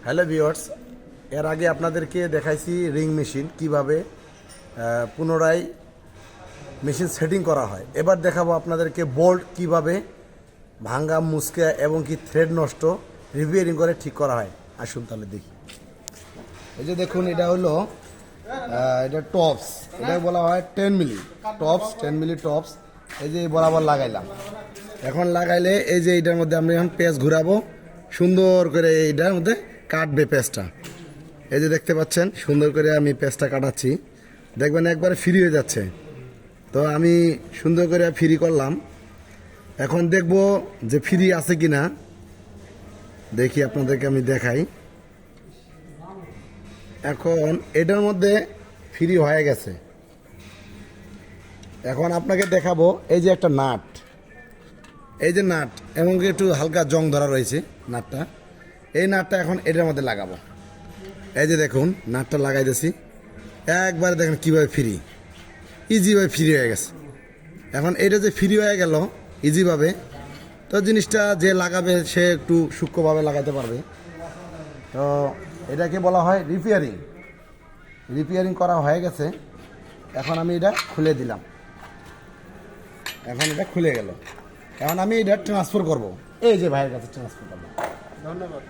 Hello viewers, এর আগে আপনাদেরকে দেখাইছি রিং মেশিন কিভাবে পুনরায় মেশিন সেটিং করা হয়। এবার দেখাবো আপনাদেরকে বোল্ট কিভাবে ভাঙ্গা মুচকা এবং কি থ্রেড নষ্ট রিপেয়ারিং করে ঠিক করা হয়। আসুন তাহলে দেখি। এই যে দেখুন, এটা হলো এটা টপস, এটা বলা হয় 10 মিলি টপস, 10 মিলি টপস। এই যে বরাবর লাগাইলাম। এখন লাগাইলে এই যে এটার মধ্যে আমরা এখন পেঁচ ঘুরাবো, সুন্দর করে এইটার মধ্যে কাটবে পেঁচটা। এই যে দেখতে পাচ্ছেন, সুন্দর করে আমি পেঁচটা কাটাচ্ছি, দেখবেন একবারে ফ্রি হয়ে যাচ্ছে। তো আমি সুন্দর করে ফ্রি করলাম। এখন দেখব যে ফ্রি আছে কি না, দেখি আপনাদেরকে আমি দেখাই। এখন এটার মধ্যে ফ্রি হয়ে গেছে। এখন আপনাকে দেখাবো এই যে একটা নাট, এই যে নাট এবং একটু হালকা জং ধরা রয়েছে নাটটা। এই নাটটা এখন এটার মধ্যে লাগাবো। এই যে দেখুন, নাটটা লাগাইতেছি, একবারে দেখেন কীভাবে ফ্রি, ইজিভাবে ফ্রি হয়ে গেছে। এখন এটা যে ফ্রি হয়ে গেল ইজিভাবে, তো জিনিসটা যে লাগাবে সে একটু সূক্ষ্মভাবে লাগাতে পারবে। তো এটাকে বলা হয় রিপেয়ারিং। রিপেয়ারিং করা হয়ে গেছে। এখন আমি এটা খুলে দিলাম, এখন এটা খুলে গেল। এখন আমি এটা ট্রান্সফার করব, এই যে ভাইয়ের কাছে ট্রান্সফার করলাম। ধন্যবাদ।